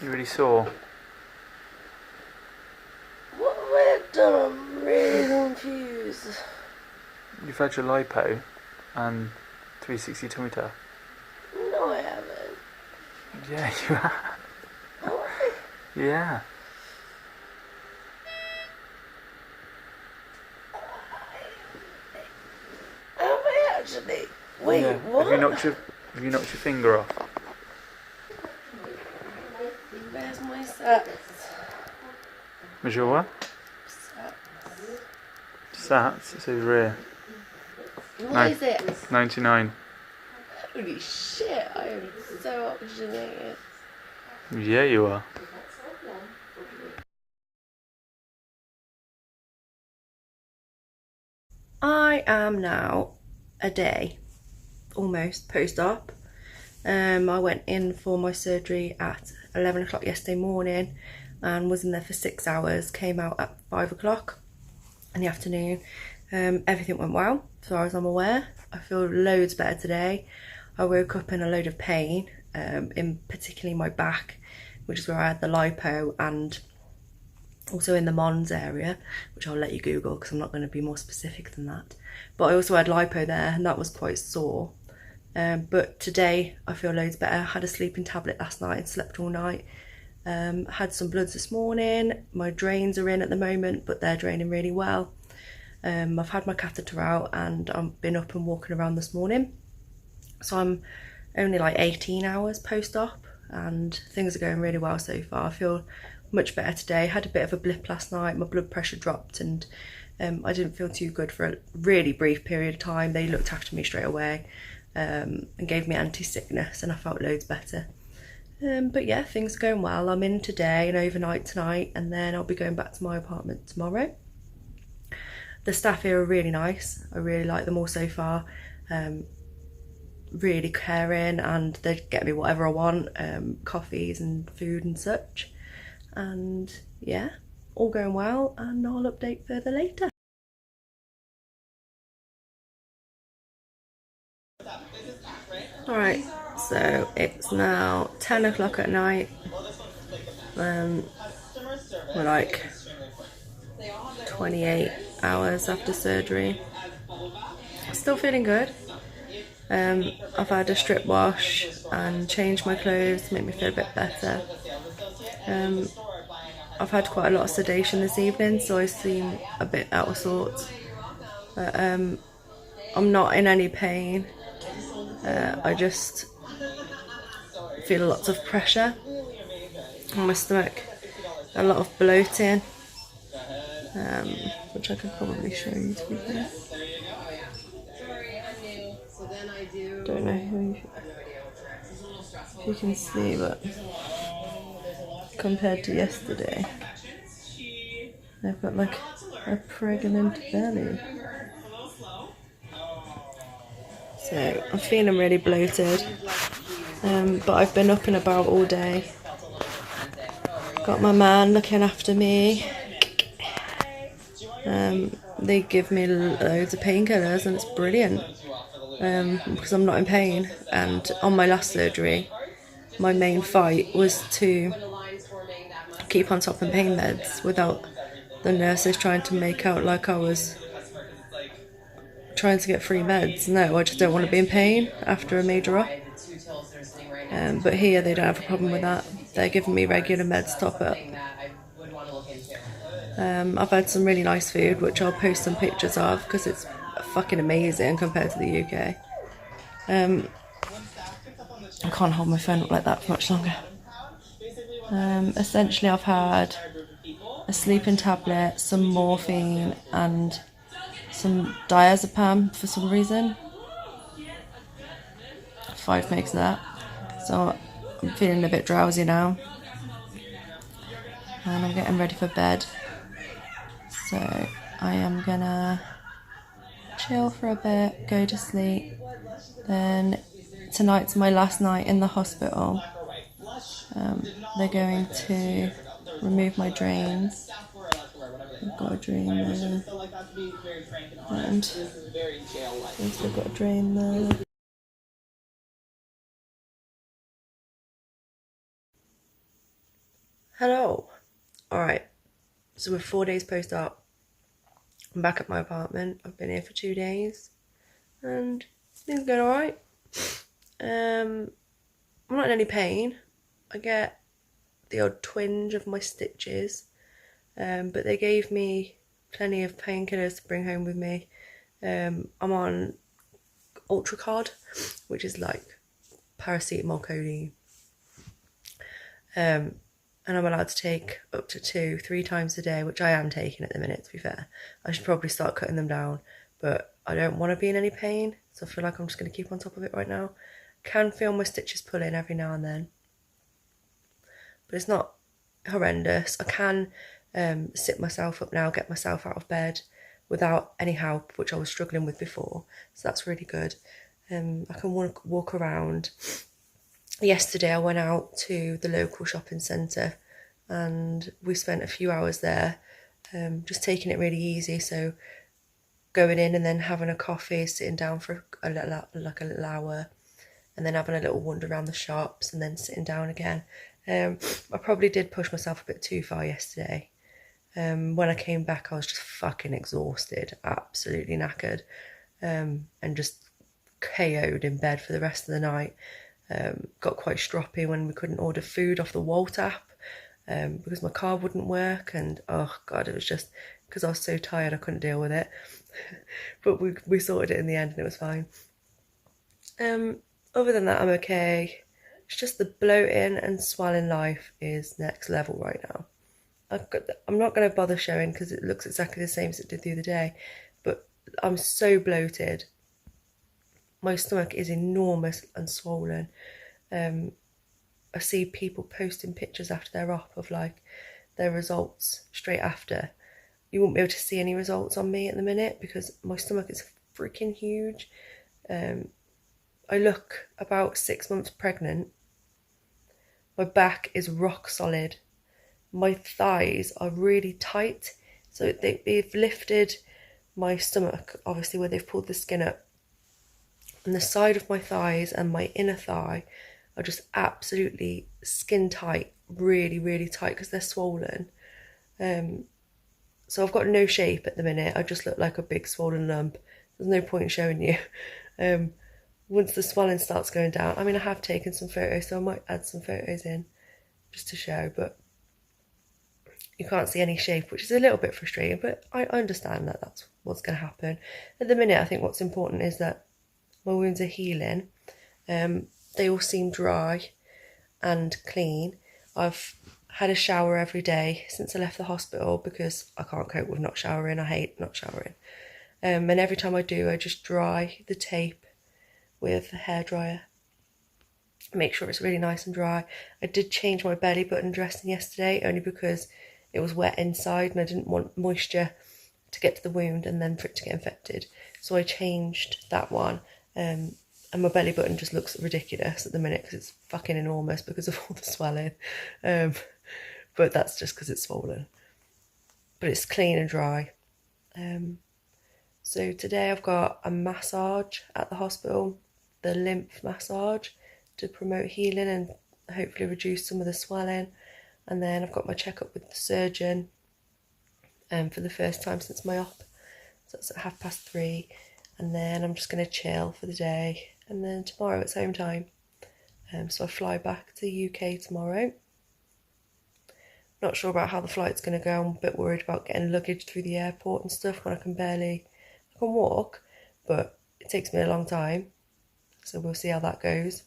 You really sore? What have I done? I'm really confused. You've had your lipo and 360 tummy tuck. No, I haven't. Yeah, you have. Have I? Yeah. Have I actually? Wait, Yeah. what? Have you knocked your finger off? Where's my sats? Was your what? Sats. It says rear. What is it? 99. Holy shit, I am so oxygenated. Yeah, you are. I am now a day, almost, post-op. I went in for my surgery at 11 o'clock yesterday morning and was in there for 6 hours, came out at 5 o'clock in the afternoon. Everything went well, as far as I'm aware. I feel loads better today. I woke up in a load of pain, in particularly my back, which is where I had the lipo, and also in the Mons area, which I'll let you Google because I'm not going to be more specific than that. But I also had lipo there and that was quite sore. But today I feel loads better. I had a sleeping tablet last night and slept all night. Had some bloods this morning. My drains are in at the moment, but they're draining really well. I've had my catheter out and I've been up and walking around this morning. So I'm only like 18 hours post-op and things are going really well so far. I feel much better today. Had a bit of a blip last night. My blood pressure dropped and I didn't feel too good for a really brief period of time. They looked after me straight away and gave me anti-sickness and I felt loads better. But yeah, things are going well. I'm in today and overnight tonight and then I'll be going back to my apartment tomorrow. The staff here are really nice. I really like them all so far. Really caring and they get me whatever I want, coffees and food and such. And yeah, all going well and I'll update further later. Alright, so it's now 10 o'clock at night. We're like 28 hours after surgery. Still feeling good. I've had a strip wash and changed my clothes to make me feel a bit better. I've had quite a lot of sedation this evening, so I seem a bit out of sorts. But I'm not in any pain. I just feel lots of pressure on my stomach, a lot of bloating, which I could probably show you to be fair. Don't know if you can see, but compared to yesterday, I've got like a pregnant belly. So I'm feeling really bloated, but I've been up and about all day. Got my man looking after me. They give me loads of painkillers and it's brilliant because I'm not in pain. And on my last surgery, my main fight was to keep on top of pain meds without the nurses trying to make out like I was trying to get free meds. No, I just don't want to be in pain after a major op. But here they don't have a problem with that. They're giving me regular meds top up. I've had some really nice food, which I'll post some pictures of because it's fucking amazing compared to the UK. I can't hold my phone up like that for much longer. Essentially, I've had a sleeping tablet, some morphine, and some diazepam for some reason. 5 mg of that. So I'm feeling a bit drowsy now. And I'm getting ready for bed. So I am gonna chill for a bit, go to sleep. Then tonight's my last night in the hospital. They're going to remove my drains. I've got a drain there. And I've also got a drain there. Hello. Alright, so we're 4 days post-op. I'm back at my apartment. I've been here for 2 days and things are going alright. I'm not in any pain. I get the odd twinge of my stitches, but they gave me plenty of painkillers to bring home with me. I'm on Ultracod, which is like paracetamol codeine. And I'm allowed to take up to 2-3 times a day, which I am taking at the minute, to be fair. I should probably start cutting them down, but I don't want to be in any pain, so I feel like I'm just going to keep on top of it right now. Can feel my stitches pulling every now and then, but it's not horrendous. I can sit myself up now, get myself out of bed without any help, which I was struggling with before, so that's really good. I can walk around. Yesterday I went out to the local shopping centre and we spent a few hours there, just taking it really easy. So going in and then having a coffee, sitting down for a little hour, and then having a little wander around the shops and then sitting down again. I probably did push myself a bit too far yesterday. When I came back I was just fucking exhausted, absolutely knackered, and just KO'd in bed for the rest of the night. Got quite stroppy when we couldn't order food off the Wolt app because my car wouldn't work, and oh god, it was just because I was so tired I couldn't deal with it. But we sorted it in the end and it was fine. Other than that I'm okay. It's just the bloating and swelling life is next level right now. I'm not going to bother showing because it looks exactly the same as it did the other day, but I'm so bloated. My stomach is enormous and swollen. I see people posting pictures after they're op of like their results straight after. You won't be able to see any results on me at the minute because my stomach is freaking huge. I look about 6 months pregnant. My back is rock solid. My thighs are really tight. So they've lifted my stomach, obviously where they've pulled the skin up. And the side of my thighs and my inner thigh are just absolutely skin tight, really, really tight because they're swollen. So I've got no shape at the minute. I just look like a big swollen lump. There's no point in showing you. Once the swelling starts going down, I mean, I have taken some photos, so I might add some photos in just to show, but you can't see any shape, which is a little bit frustrating, but I understand that that's what's going to happen. At the minute, I think what's important is that my wounds are healing. They all seem dry and clean. I've had a shower every day since I left the hospital because I can't cope with not showering. I hate not showering. And every time I do, I just dry the tape with a hairdryer. Make sure it's really nice and dry. I did change my belly button dressing yesterday only because it was wet inside and I didn't want moisture to get to the wound and then for it to get infected. So I changed that one. And my belly button just looks ridiculous at the minute because it's fucking enormous because of all the swelling. But that's just because it's swollen. But it's clean and dry. So today I've got a massage at the hospital, the lymph massage, to promote healing and hopefully reduce some of the swelling. And then I've got my checkup with the surgeon for the first time since my op. So it's at 3:30. And then I'm just going to chill for the day. And then tomorrow it's home time. So I fly back to the UK tomorrow. Not sure about how the flight's going to go. I'm a bit worried about getting luggage through the airport and stuff when I can walk, but it takes me a long time. So we'll see how that goes.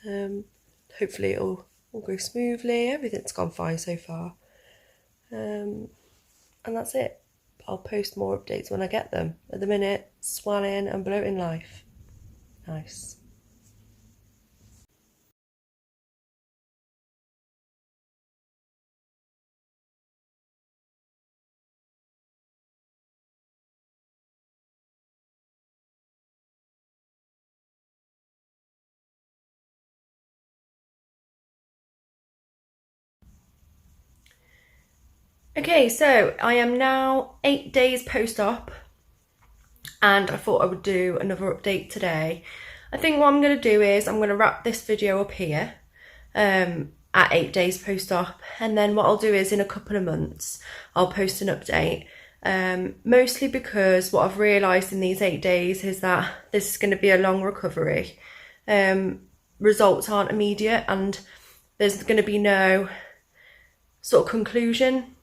Hopefully it'll all go smoothly. Everything's gone fine so far. And that's it. I'll post more updates when I get them. At the minute, swelling and bloating life. Nice. Okay, so I am now 8 days post-op and I thought I would do another update today. I think what I'm going to do is I'm going to wrap this video up here. at 8 days post-op. And then what I'll do is in a couple of months, I'll post an update. Mostly because what I've realised in these 8 days is that this is going to be a long recovery. Results aren't immediate, and there's going to be no sort of conclusion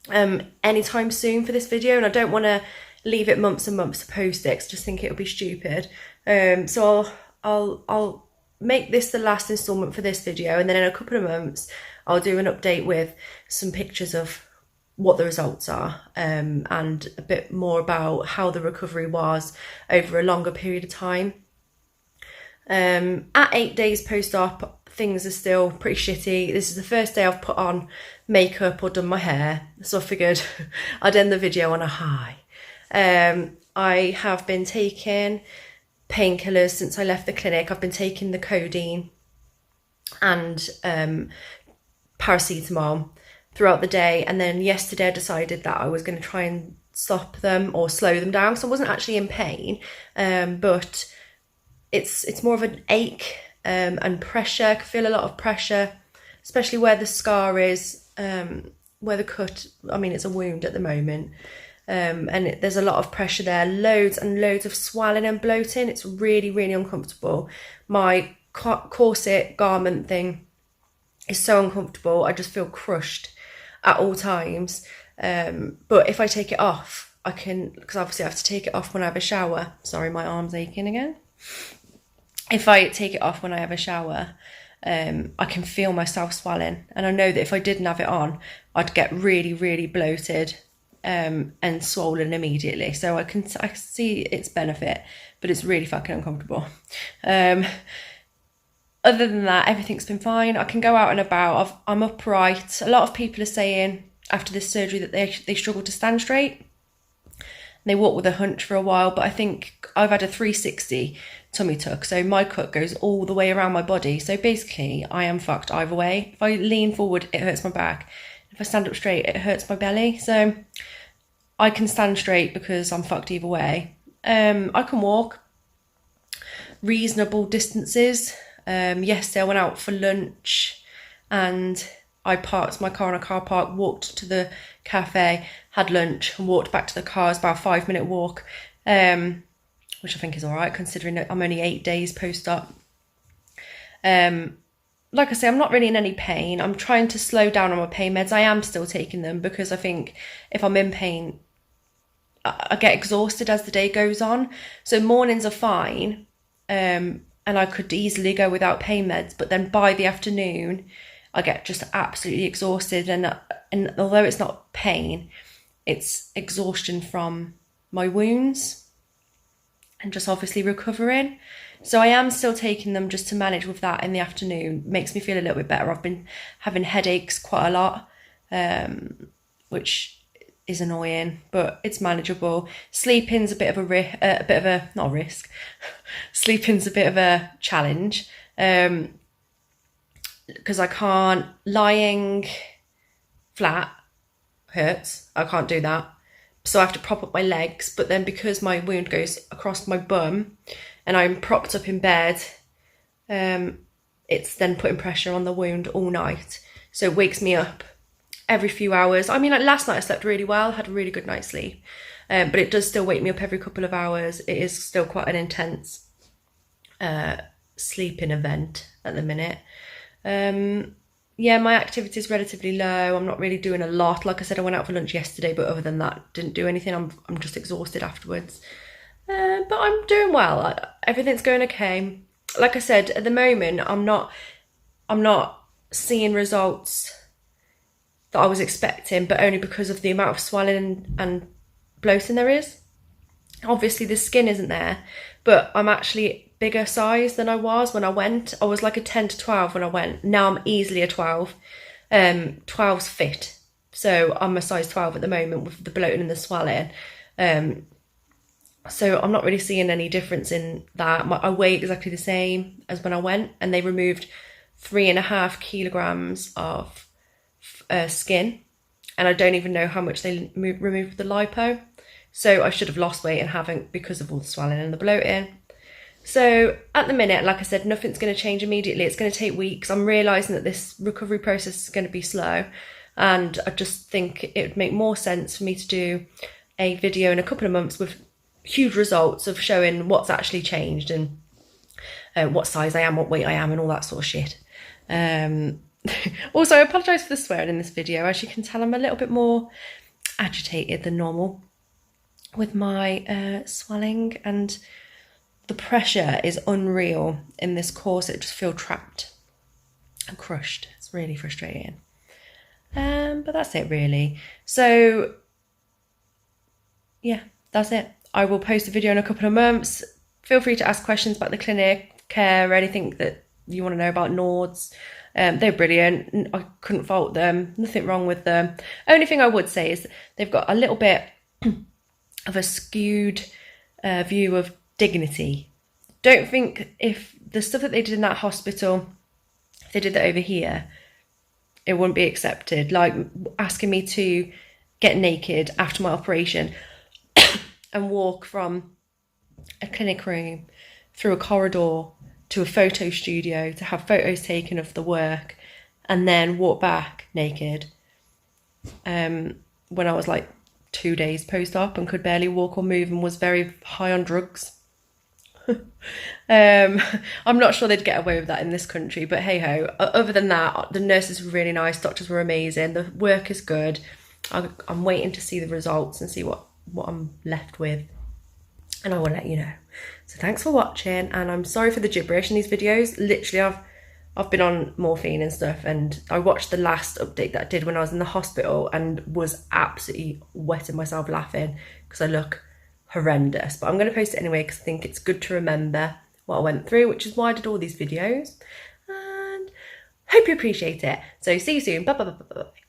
anytime soon for this video, and I don't want to leave it months and months to post it, 'cause I just think it would be stupid. So I'll make this the last instalment for this video, and then in a couple of months I'll do an update with some pictures of what the results are, and a bit more about how the recovery was over a longer period of time. At 8 days post-op, things are still pretty shitty. This is the first day I've put on makeup or done my hair, so I figured I'd end the video on a high. I have been taking painkillers since I left the clinic. I've been taking the codeine and paracetamol throughout the day, and then yesterday I decided that I was going to try and stop them or slow them down, so I wasn't actually in pain, but it's more of an ache and pressure. I can feel a lot of pressure, especially where the scar is, where the cut, I mean it's a wound at the moment, and there's a lot of pressure there, loads and loads of swelling and bloating. It's really, really uncomfortable. My corset garment thing is so uncomfortable. I just feel crushed at all times. But if I take it off, I can, because obviously I have to take it off when I have a shower. Sorry, my arm's aching again. If I take it off when I have a shower, I can feel myself swelling. And I know that if I didn't have it on, I'd get really, really bloated and swollen immediately. So I see its benefit, but it's really fucking uncomfortable. Other than that, everything's been fine. I can go out and about. I'm upright. A lot of people are saying after this surgery that they struggle to stand straight. They walk with a hunch for a while, but I think I've had a 360 tummy tuck, so my cut goes all the way around my body. So basically, I am fucked either way. If I lean forward, it hurts my back. If I stand up straight, it hurts my belly. So I can stand straight because I'm fucked either way. I can walk reasonable distances. Yesterday I went out for lunch and I parked my car in a car park, walked to the cafe, had lunch and walked back to the car. It's about a 5-minute walk, which I think is all right considering that I'm only 8 days post-op. Like I say, I'm not really in any pain. I'm trying to slow down on my pain meds. I am still taking them because I think if I'm in pain, I get exhausted as the day goes on. So mornings are fine, and I could easily go without pain meds, but then by the afternoon, I get just absolutely exhausted. And although it's not pain, it's exhaustion from my wounds and just obviously recovering. So I am still taking them just to manage with that in the afternoon. Makes me feel a little bit better. I've been having headaches quite a lot, which is annoying, but it's manageable. Sleeping's a bit of a not a risk. Sleeping's a bit of a challenge, because I can't, lying flat hurts. I can't do that. So I have to prop up my legs, but then because my wound goes across my bum and I'm propped up in bed, it's then putting pressure on the wound all night. So it wakes me up every few hours. I mean, like last night I slept really well, had a really good night's sleep, but it does still wake me up every couple of hours. It is still quite an intense sleeping event at the minute. Yeah, my activity is relatively low. I'm not really doing a lot. Like I said, I went out for lunch yesterday, but other than that, didn't do anything. I'm just exhausted afterwards. But I'm doing well. Everything's going okay. Like I said, at the moment, I'm not seeing results that I was expecting, but only because of the amount of swelling and bloating there is. Obviously, the skin isn't there, but I'm actually bigger size than I was when I went. I was like a 10 to 12 when I went. Now I'm easily a 12. 12's fit. So I'm a size 12 at the moment with the bloating and the swelling. So I'm not really seeing any difference in that. I weigh exactly the same as when I went, and they removed 3.5 kilograms of skin. And I don't even know how much they removed the lipo. So I should have lost weight and haven't because of all the swelling and the bloating. So at the minute, like I said, nothing's going to change immediately. It's going to take weeks. I'm realising that this recovery process is going to be slow, and I just think it would make more sense for me to do a video in a couple of months with huge results of showing what's actually changed and what size I am, what weight I am, and all that sort of shit. Also, I apologise for the swearing in this video. As you can tell, I'm a little bit more agitated than normal with my swelling, and the pressure is unreal in this course. It just feels trapped and crushed. It's really frustrating. But that's it really. So yeah, that's it. I will post a video in a couple of months. Feel free to ask questions about the clinic, care, anything that you want to know about Nords. They're brilliant. I couldn't fault them. Nothing wrong with them. Only thing I would say is they've got a little bit of a skewed view of dignity. Don't think if the stuff that they did in that hospital, if they did that over here, it wouldn't be accepted. Like asking me to get naked after my operation and walk from a clinic room through a corridor to a photo studio to have photos taken of the work and then walk back naked. When I was like 2 days post-op and could barely walk or move and was very high on drugs. I'm not sure they'd get away with that in this country, but hey ho. Other than that, the nurses were really nice, doctors were amazing, the work is good. I'm waiting to see the results and see what I'm left with, and I will let you know. So thanks for watching, and I'm sorry for the gibberish in these videos. Literally, I've been on morphine and stuff, and I watched the last update that I did when I was in the hospital and was absolutely wetting myself laughing because I look horrendous. But I'm going to post it anyway because I think it's good to remember what I went through, which is why I did all these videos, and hope you appreciate it. So see you soon. Bye bye bye bye bye.